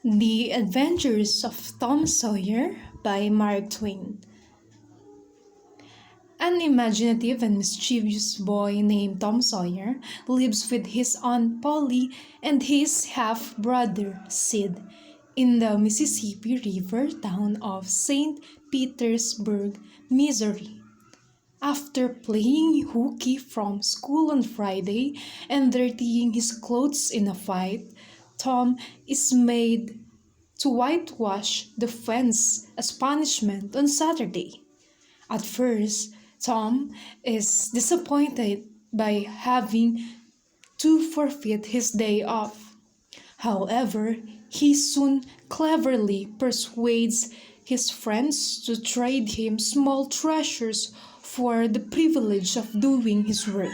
The Adventures of Tom Sawyer by Mark Twain. An imaginative and mischievous boy named Tom Sawyer lives with his Aunt Polly and his half-brother Sid in the Mississippi River town of St. Petersburg, Missouri. After playing hooky from school on Friday and dirtying his clothes in a fight, Tom is made to whitewash the fence as punishment on Saturday. At first, Tom is disappointed by having to forfeit his day off. However, he soon cleverly persuades his friends to trade him small treasures for the privilege of doing his work.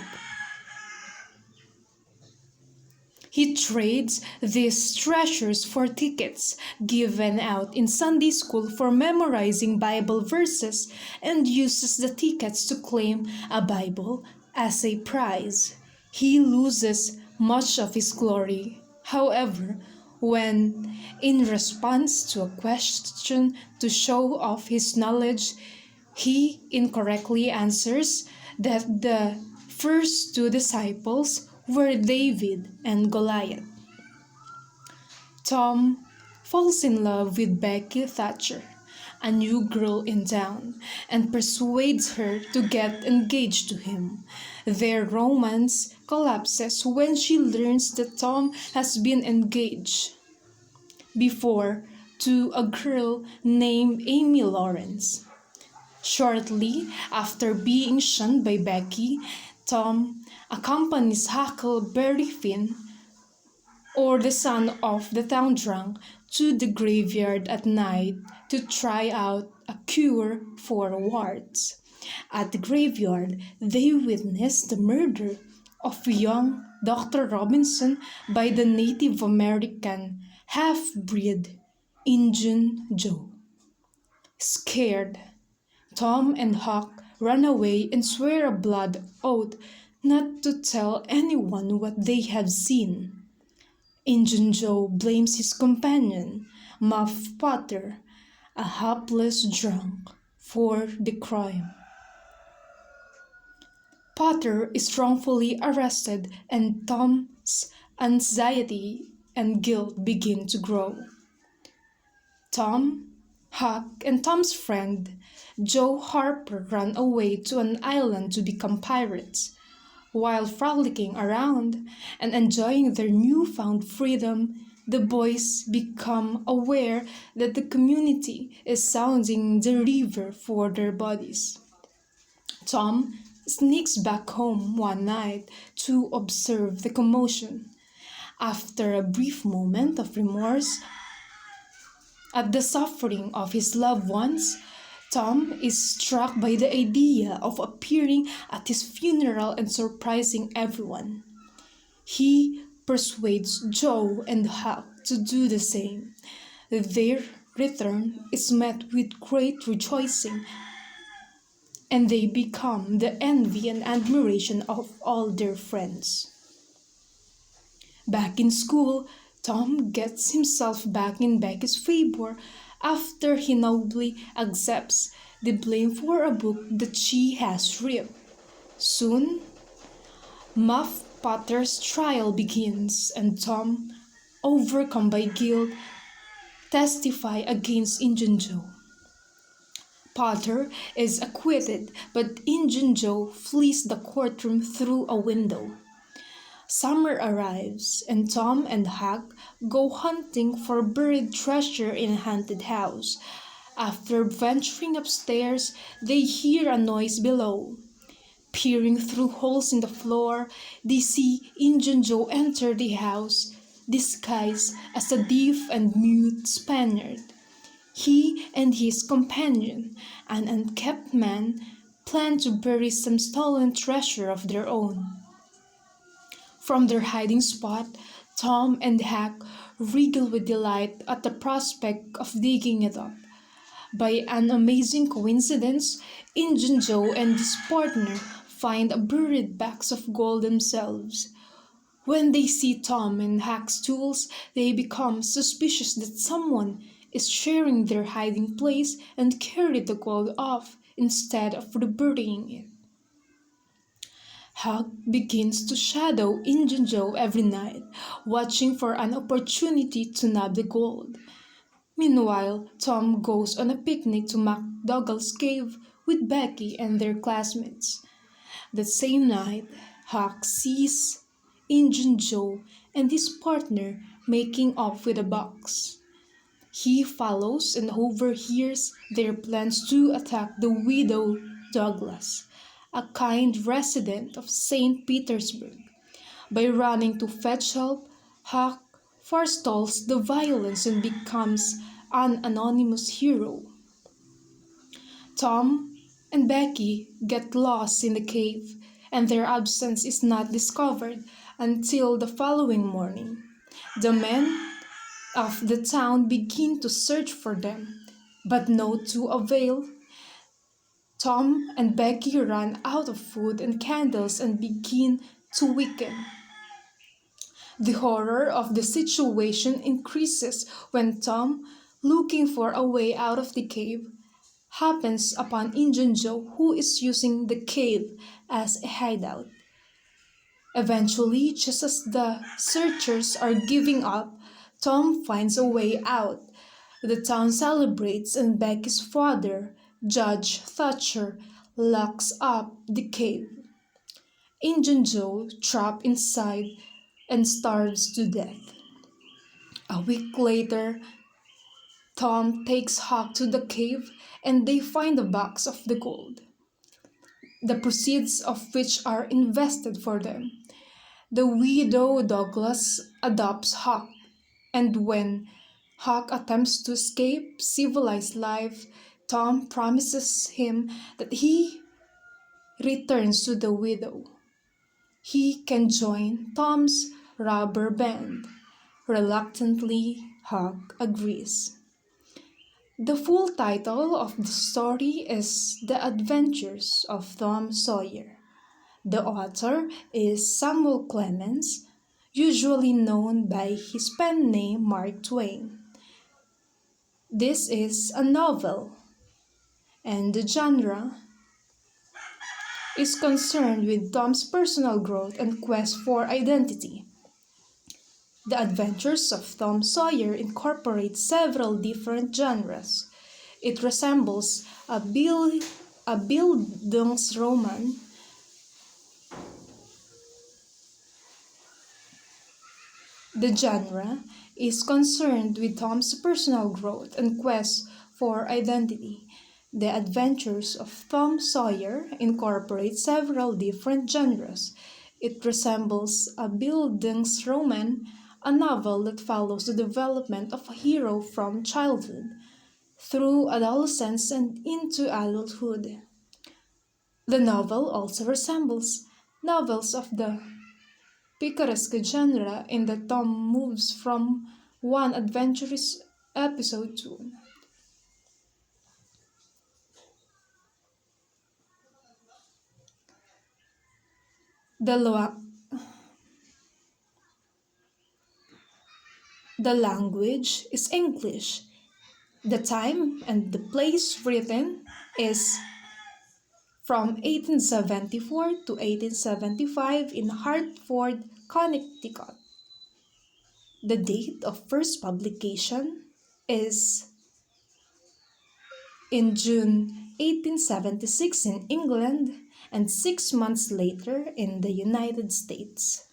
He trades these treasures for tickets given out in Sunday school for memorizing Bible verses and uses the tickets to claim a Bible as a prize. He loses much of his glory, however, when, in response to a question to show off his knowledge, he incorrectly answers that the first two disciples were David and Goliath. Tom falls in love with Becky Thatcher, a new girl in town, and persuades her to get engaged to him. Their romance collapses when she learns that Tom has been engaged before to a girl named Amy Lawrence. Shortly after being shunned by Becky, Tom accompanies Huckleberry Finn, or the son of the town drunk, to the graveyard at night to try out a cure for warts. At the graveyard, they witness the murder of young Dr. Robinson by the Native American half-breed Injun Joe. Scared, Tom and Huck run away and swear a blood oath not to tell anyone what they have seen. Injun Joe blames his companion, Muff Potter, a hapless drunk, for the crime. Potter is wrongfully arrested and Tom's anxiety and guilt begin to grow. Tom, Huck, and Tom's friend, Joe Harper, run away to an island to become pirates. While frolicking around and enjoying their newfound freedom, the boys become aware that the community is sounding the river for their bodies. Tom sneaks back home one night to observe the commotion. After a brief moment of remorse at the suffering of his loved ones, Tom is struck by the idea of appearing at his funeral and surprising everyone. He persuades Joe and Huck to do the same. Their return is met with great rejoicing, and they become the envy and admiration of all their friends. Back in school, Tom gets himself back in Becky's favor after he nobly accepts the blame for a book that she has ripped. Soon, Muff Potter's trial begins and Tom, overcome by guilt, testifies against Injun Joe. Potter is acquitted, but Injun Joe flees the courtroom through a window. Summer arrives, and Tom and Huck go hunting for buried treasure in a haunted house. After venturing upstairs, they hear a noise below. Peering through holes in the floor, they see Injun Joe enter the house, disguised as a deaf and mute Spaniard. He and his companion, an unkempt man, plan to bury some stolen treasure of their own. From their hiding spot, Tom and Huck wriggle with delight at the prospect of digging it up. By an amazing coincidence, Injun Joe and his partner find a buried box of gold themselves. When they see Tom and Huck's tools, they become suspicious that someone is sharing their hiding place and carry the gold off instead of reburying it. Huck begins to shadow Injun Joe every night, watching for an opportunity to nab the gold. Meanwhile, Tom goes on a picnic to McDougall's cave with Becky and their classmates. That same night, Huck sees Injun Joe and his partner making off with a box. He follows and overhears their plans to attack the widow Douglas, a kind resident of St. Petersburg. By running to fetch help, Huck forestalls the violence and becomes an anonymous hero. Tom and Becky get lost in the cave, and their absence is not discovered until the following morning. The men of the town begin to search for them, but no to avail. Tom and Becky run out of food and candles and begin to weaken. The horror of the situation increases when Tom, looking for a way out of the cave, happens upon Injun Joe, who is using the cave as a hideout. Eventually, just as the searchers are giving up, Tom finds a way out. The town celebrates, and Becky's father, Judge Thatcher, locks up the cave. Injun Joe, trapped inside, and starves to death. A week later, Tom takes Huck to the cave and they find a box of the gold, the proceeds of which are invested for them. The widow Douglas adopts Huck, and when Huck attempts to escape civilized life, Tom promises him that he returns to the widow. He can join Tom's robber band. Reluctantly, Huck agrees. The full title of the story is The Adventures of Tom Sawyer. The author is Samuel Clemens, usually known by his pen name Mark Twain. This is a novel, and the genre is concerned with Tom's personal growth and quest for identity. The Adventures of Tom Sawyer incorporates several different genres. It resembles a Bildungsroman. The genre is concerned with Tom's personal growth and quest for identity. The Adventures of Tom Sawyer incorporates several different genres. It resembles a Bildungsroman, a novel that follows the development of a hero from childhood through adolescence and into adulthood. The novel also resembles novels of the picaresque genre in that Tom moves from one adventurous episode to another. The, lo- the language is English. The time and the place written is from 1874 to 1875 in Hartford, Connecticut. The date of first publication is in June 1876 in England and 6 months later in the United States.